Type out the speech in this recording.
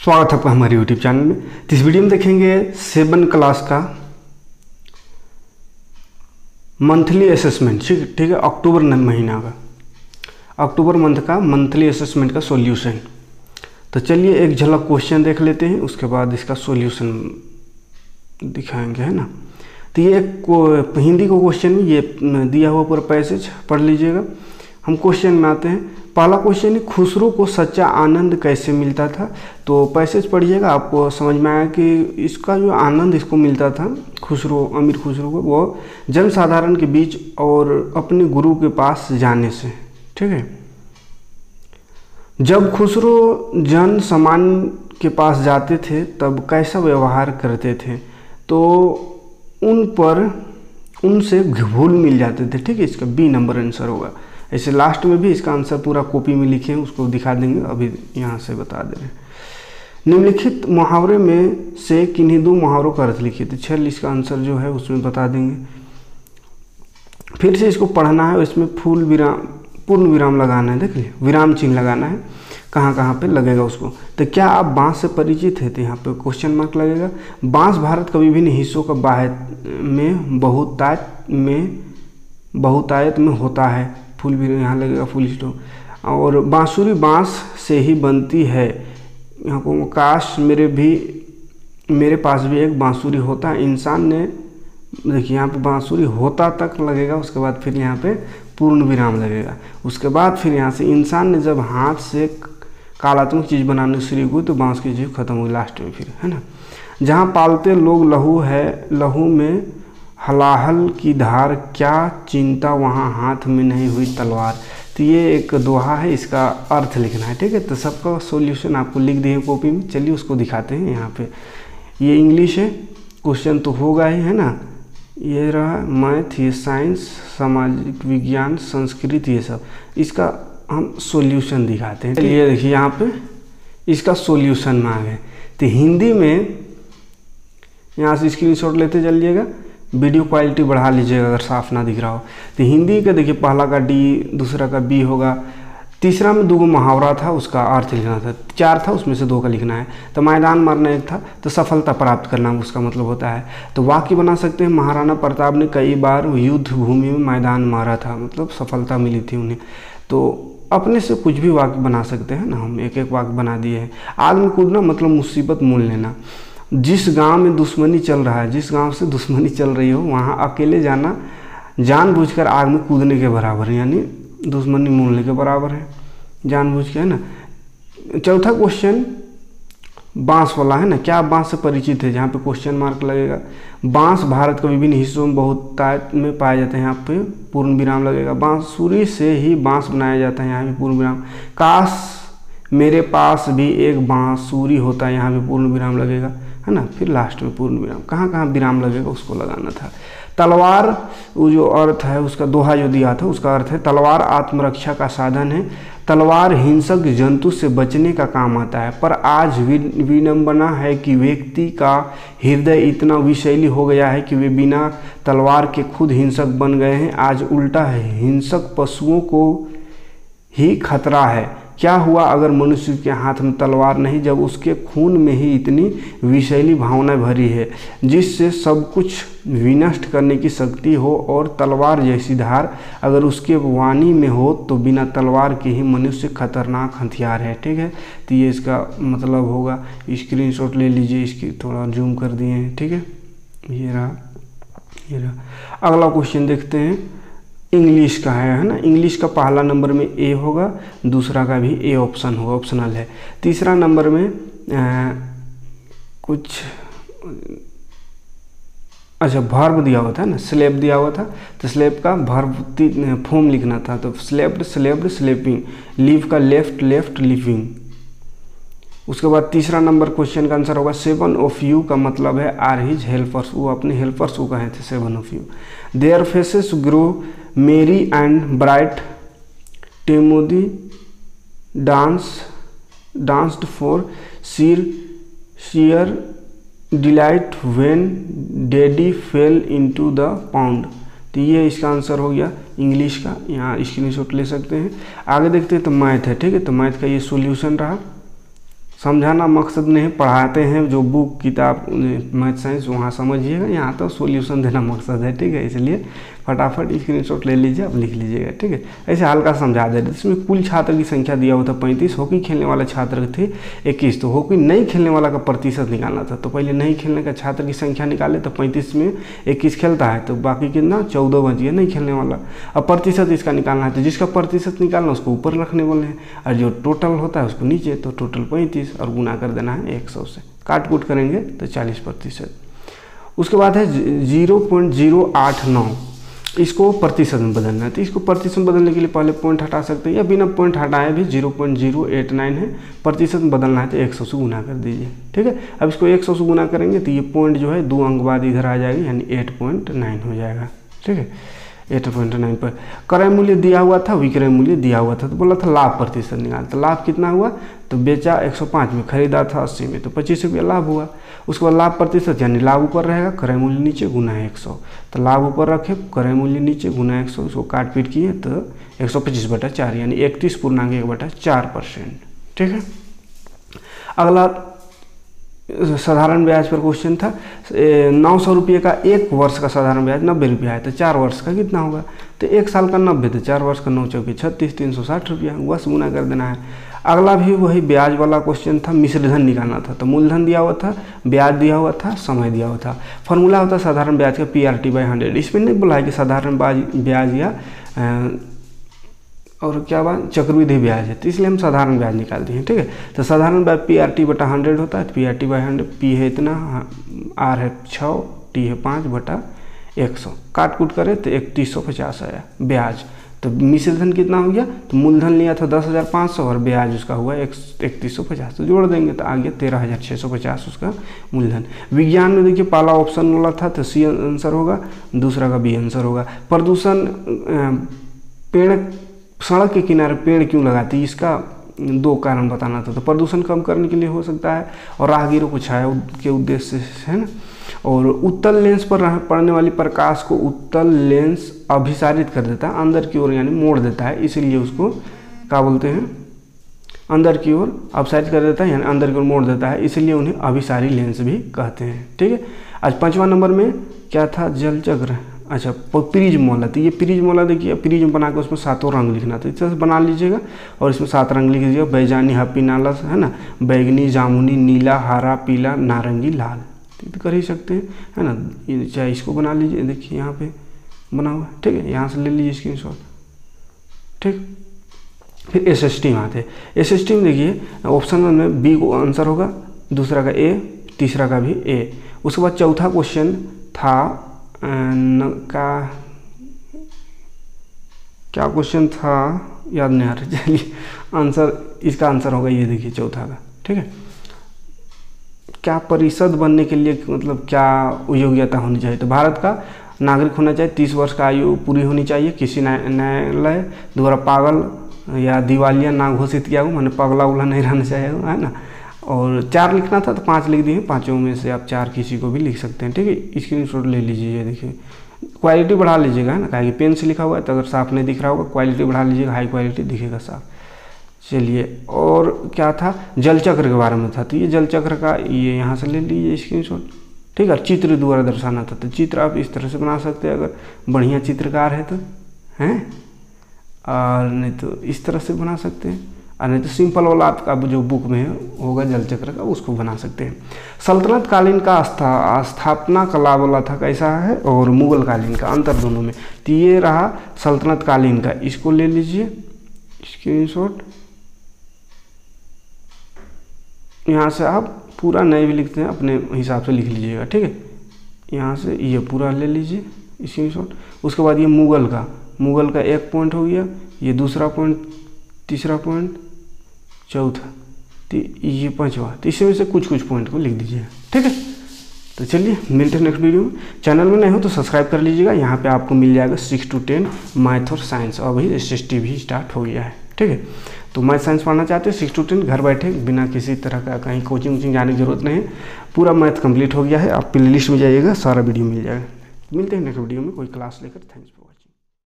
स्वागत है आपका हमारे यूट्यूब चैनल में। तो इस वीडियो में देखेंगे 7 क्लास का मंथली असेसमेंट। ठीक है, अक्टूबर महीना का, अक्टूबर मंथ का मंथली असेसमेंट का सॉल्यूशन। तो चलिए एक झलक क्वेश्चन देख लेते हैं, उसके बाद इसका सॉल्यूशन दिखाएंगे, है ना। तो ये हिंदी को क्वेश्चन में ये दिया हुआ पूरा पैसेज पढ़ लीजिएगा। हम क्वेश्चन में आते हैं। पहला क्वेश्चन है, खुसरो को सच्चा आनंद कैसे मिलता था। तो पैसेज पढ़िएगा, आपको समझ में आया कि इसका जो आनंद इसको मिलता था खुसरो, अमीर खुसरो को, वो जनसाधारण के बीच और अपने गुरु के पास जाने से। ठीक है, जब खुसरो जन सामान्य के पास जाते थे तब कैसा व्यवहार करते थे, तो उनसे घुल मिल जाते थे। ठीक है, इसका बी नंबर आंसर होगा। ऐसे लास्ट में भी इसका आंसर पूरा कॉपी में लिखे हैं, उसको दिखा देंगे, अभी यहाँ से बता दे रहे हैं। निम्नलिखित मुहावरे में से किन्हीं 2 मुहावरों का अर्थ लिखिए। तो चल इसका आंसर जो है उसमें बता देंगे। फिर से इसको पढ़ना है, इसमें पूर्ण विराम लगाना है। देखिए विराम चिन्ह लगाना है, कहाँ कहाँ पे लगेगा उसको। तो क्या आप बांस से परिचित है, तो यहाँ पे क्वेश्चन मार्क लगेगा। बांस भारत के विभिन्न हिस्सों का बहुतायत में होता है, फुल भी यहाँ लगेगा, फुल स्टॉप। और बांसुरी बांस से ही बनती है। यहाँ को काश मेरे पास भी एक बांसुरी होता है। इंसान ने, देखिए यहाँ पे बांसुरी होता तक लगेगा, उसके बाद फिर यहाँ पे पूर्ण विराम लगेगा। उसके बाद फिर यहाँ से इंसान ने जब हाथ से कलात्मक चीज़ बनाने शुरू हुई तो बांस की चीज़ खत्म हुई लास्ट में, फिर, है ना। जहाँ पालते लोग लहू है, लहू में हलाहल की धार, क्या चिंता वहाँ हाथ में नहीं हुई तलवार। तो ये एक दोहा है, इसका अर्थ लिखना है। ठीक है, तो सबका सॉल्यूशन आपको लिख दिए कॉपी में। चलिए उसको दिखाते हैं। यहाँ पे ये इंग्लिश है, क्वेश्चन तो होगा ही, है ना। ये रहा मैथ, ये साइंस, सामाजिक विज्ञान, संस्कृत, ये सब। इसका हम सॉल्यूशन दिखाते हैं। चलिए देखिए यहाँ पे इसका सॉल्यूशन में आ गए। तो हिंदी में यहाँ से स्क्रीनशॉट लेते चलिएगा, वीडियो क्वालिटी बढ़ा लीजिएगा अगर साफ ना दिख रहा हो। तो हिंदी का देखिए पहला का डी, दूसरा का बी होगा। तीसरा में 2 मुहावरा था, उसका अर्थ लिखना था। 4 था, उसमें से 2 का लिखना है। तो मैदान मारना एक था, तो सफलता प्राप्त करना उसका मतलब होता है। तो वाक्य बना सकते हैं, महाराणा प्रताप ने कई बार युद्ध भूमि में मैदान मारा था, मतलब सफलता मिली थी उन्हें। तो अपने से कुछ भी वाक्य बना सकते हैं ना, हम एक वाक्य बना दिए हैं। आग में कूदना मतलब मुसीबत मोल लेना। जिस गांव में दुश्मनी चल रहा है, जिस गांव से दुश्मनी चल रही हो, वहाँ अकेले जाना जानबूझकर आग में कूदने के बराबर है, यानी दुश्मनी मोलने के बराबर है, जानबूझ के, है ना। चौथा क्वेश्चन बांस वाला है ना, क्या आप बांस से परिचित है, जहाँ पे क्वेश्चन मार्क लगेगा। बांस भारत के विभिन्न हिस्सों में बहुतायत में पाए जाते हैं, यहाँ पे पूर्ण विराम लगेगा। बांसुरी से ही बांस बनाया जाता है, यहाँ भी पूर्ण विराम। काश मेरे पास भी एक बांसुरी होता है, यहाँ भी पूर्ण विराम लगेगा, है ना। फिर लास्ट में पूर्ण विराम, कहाँ कहाँ विराम लगेगा उसको लगाना था। तलवार, वो जो अर्थ है उसका दोहा जो दिया था, उसका अर्थ है तलवार आत्मरक्षा का साधन है। तलवार हिंसक जंतु से बचने का काम आता है, पर आज विडंबना है कि व्यक्ति का हृदय इतना विषैली हो गया है कि वे बिना तलवार के खुद हिंसक बन गए हैं। आज उल्टा है, हिंसक पशुओं को ही खतरा है। क्या हुआ अगर मनुष्य के हाथ में तलवार नहीं, जब उसके खून में ही इतनी विषैली भावना भरी है जिससे सब कुछ विनष्ट करने की शक्ति हो, और तलवार जैसी धार अगर उसके वाणी में हो तो बिना तलवार के ही मनुष्य खतरनाक हथियार है। ठीक है, तो ये इसका मतलब होगा। स्क्रीनशॉट ले लीजिए, इसकी थोड़ा जूम कर दिए हैं। ठीक है, ये रहा। अगला क्वेश्चन देखते हैं, इंग्लिश का है ना। इंग्लिश का पहला नंबर में ए होगा, दूसरा का भी ए ऑप्शन होगा, ऑप्शनल है। तीसरा नंबर में कुछ अच्छा वर्ब दिया हुआ था ना, स्लेब दिया हुआ था। तो स्लेब का वर्ब फॉर्म लिखना था, तो स्लेप्ड, स्लेप्ड, स्लेपिंग। लीव का लेफ्ट, लेफ्ट, लिविंग। उसके बाद तीसरा नंबर क्वेश्चन का आंसर होगा 7 ऑफ यू का मतलब है आर हिज हेल्पर्स, वो अपने हेल्पर्स को कहे थे 7 of you. Their faces grow merry and bright, Timothy danced for sheer delight when daddy fell into the pound. तो ये इसका आंसर हो गया इंग्लिश का, यहाँ स्क्रीनशॉट ले सकते हैं। आगे देखते हैं तो मैथ है। ठीक है, तो मैथ का ये सॉल्यूशन रहा। समझाना मकसद नहीं, पढ़ाते हैं जो बुक किताब मैथ साइंस वहाँ समझिएगा, यहाँ तो सॉल्यूशन देना मकसद है, ठीक है। इसलिए फटाफट स्क्रीनशॉट ले लीजिए, अब लिख लीजिएगा, ठीक है। ऐसे हल्का समझा दे रहे। इसमें कुल छात्र की संख्या दिया हुआ था 35, हॉकी खेलने वाले छात्र थे 21। तो हॉकी नहीं खेलने वाला का प्रतिशत निकालना था, तो पहले नहीं खेलने का छात्र की संख्या निकाले, तो 35 में 21 खेलता है, तो बाकी कितना 14 बच गया नहीं खेलने वाला। अब प्रतिशत इसका निकालना है, तो जिसका प्रतिशत निकालना उसको ऊपर रखने बोले हैं, और जो टोटल होता है उसको नीचे, तो टोटल 35 और गुना कर देना है 100 से, काट कूट करेंगे तो 40%। उसके बाद है 0.089, इसको प्रतिशत में बदलना है। तो इसको प्रतिशत में बदलने के लिए पहले पॉइंट हटा सकते हैं, या बिना पॉइंट हटाए भी 0.089 है, प्रतिशत में बदलना है तो 100 से गुना कर दीजिए, ठीक है। अब इसको 100 से गुना करेंगे तो ये पॉइंट जो है 2 अंक बाद इधर आ जाएगी, यानी 8.9 हो जाएगा, ठीक है। 8.9 पर क्रय मूल्य दिया हुआ था, विक्रय मूल्य दिया हुआ था, तो बोला था लाभ प्रतिशत निकाल, तो लाभ कितना हुआ, तो बेचा 105 में, खरीदा था 80 में, तो 25 रुपया लाभ हुआ। उसके बाद लाभ प्रतिशत यानी लाभ ऊपर रहेगा, क्रय मूल्य नीचे, गुना 100, तो लाभ ऊपर रखे, क्रय मूल्य नीचे, गुना 100, उसको काट पीट किए तो 125/4 यानी 31.1/4%, ठीक है। अगला साधारण ब्याज पर क्वेश्चन था। 900 रुपये का 1 वर्ष का साधारण ब्याज 90 रुपया है, तो 4 वर्ष का कितना होगा, तो 1 साल का 90, तो 4 वर्ष का 9 चौके 36, 360 रुपया, बस गुना कर देना है। अगला भी वही ब्याज वाला क्वेश्चन था, मिश्रधन निकालना था, तो मूलधन दिया हुआ था, ब्याज दिया हुआ था, समय दिया हुआ था। फॉर्मूला होता है साधारण ब्याज का PRT/100। इसमें नहीं बोला है कि साधारण ब्याज या और क्या बात चक्रवृद्धि ब्याज है, तो इसलिए हम साधारण ब्याज निकालते हैं, ठीक है। तो साधारण ब्याज PRT/100 होता है, PRT/100, P है इतना, R है 6, T है 5/100, काट कूट करें तो 3150 आया ब्याज। तो मिश्रधन कितना हो गया, तो मूलधन लिया था 10,500 और ब्याज उसका हुआ 3150, तो जोड़ देंगे तो आ गया 13,650 उसका मूलधन। विज्ञान में देखिए पहला ऑप्शन वाला था तो C आंसर होगा, दूसरा का B आंसर होगा। प्रदूषण, पेड़ सड़क के किनारे पेड़ क्यों लगाते हैं, इसका 2 कारण बताना था। तो प्रदूषण कम करने के लिए हो सकता है, और राहगीरों को छाया के उद्देश्य से, है ना। और उत्तल लेंस पर पड़ने वाली प्रकाश को उत्तल लेंस अभिसारित कर देता है, अंदर की ओर यानी मोड़ देता है, इसीलिए उसको क्या बोलते हैं, अंदर की ओर अभिसारित कर देता है यानी अंदर की ओर मोड़ देता है, इसलिए उन्हें अभिसारी लेंस भी कहते हैं, ठीक है। आज 5वां नंबर में क्या था, जल चक्र, अच्छा प्रिज्म वाला। तो ये प्रिज्म वाला देखिए, प्रिज्म बना के उसमें 7 रंग लिखना, तो इस तरह से बना लीजिएगा और इसमें 7 रंग लिख दीजिएगा, बैजानी, हपीनालस, है ना, बैगनी, जामुनी, नीला, हरा, पीला, नारंगी, लाल, तो कर ही सकते हैं, है ना। चाहे इसको बना लीजिए, देखिए यहाँ पे बना हुआ है, ठीक है, यहाँ से ले लीजिए स्क्रीनशॉट, ठीक। फिर SST में आते हैं। SST में देखिए ऑप्शन 1 में B को आंसर होगा, दूसरा का A, तीसरा का भी A। उसके बाद चौथा क्वेश्चन था क्या क्वेश्चन था याद नहीं आ रहा, चलिए आंसर, इसका आंसर होगा ये देखिए चौथा का, ठीक है। क्या परिषद बनने के लिए मतलब क्या योग्यता होनी चाहिए, तो भारत का नागरिक होना चाहिए, 30 वर्ष का आयु पूरी होनी चाहिए, किसी न्यायालय द्वारा पागल या दिवालिया ना घोषित किया हो, मैंने पगला उगला नहीं रहना चाहिए, है ना। और 4 लिखना था तो 5 लिख दिए, 5 में से आप 4 किसी को भी लिख सकते हैं, ठीक है। स्क्रीनशॉट ले लीजिए, देखिए क्वालिटी बढ़ा लीजिएगा, है ना, कहेंगे पेन से लिखा हुआ है तो अगर साफ नहीं दिख रहा होगा क्वालिटी बढ़ा लीजिएगा, हाई क्वालिटी दिखेगा साफ। चलिए, और क्या था, जल चक्र के बारे में था, तो ये जल चक्र का ये यहाँ से ले लीजिए स्क्रीनशॉट, ठीक है। चित्र द्वारा दर्शाना था, तो चित्र आप इस तरह से बना सकते हैं अगर बढ़िया चित्रकार है तो, हैं, और नहीं तो इस तरह से बना सकते हैं, और नहीं तो सिंपल वाला आपका जो बुक में होगा जल चक्र का उसको बना सकते हैं। सल्तनत कालीन का स्थापना कला वाला था कैसा है, और मुगल कालीन का, अंतर दोनों में। तो ये रहा सल्तनत कालीन का, इसको ले लीजिए स्क्रीनशॉट, यहाँ से आप पूरा नहीं भी लिखते हैं अपने हिसाब से लिख लीजिएगा, ठीक है। यहाँ से ये पूरा ले लीजिए स्क्रीनशॉट। उसके बाद ये मुगल का 1 पॉइंट हो गया, ये दूसरा पॉइंट, तीसरा पॉइंट, चौथा, तो ये 5वां, तो इसमें से कुछ पॉइंट को लिख दीजिए, ठीक है। तो चलिए मिलते हैं नेक्स्ट वीडियो में। चैनल में नहीं हो तो सब्सक्राइब कर लीजिएगा, यहाँ पे आपको मिल जाएगा 6 to 10 मैथ और साइंस, और अभी SST भी स्टार्ट हो गया है, ठीक है। तो मैथ साइंस पढ़ना चाहते हो 6 to 10 घर बैठे बिना किसी तरह का कहीं कोचिंग जाने की जरूरत नहीं है, पूरा मैथ कंप्लीट हो गया है। आप प्ले लिस्ट में जाइएगा, सारा वीडियो मिल जाएगा। मिलते हैं नेक्स्ट वीडियो में कोई क्लास लेकर। Thanks for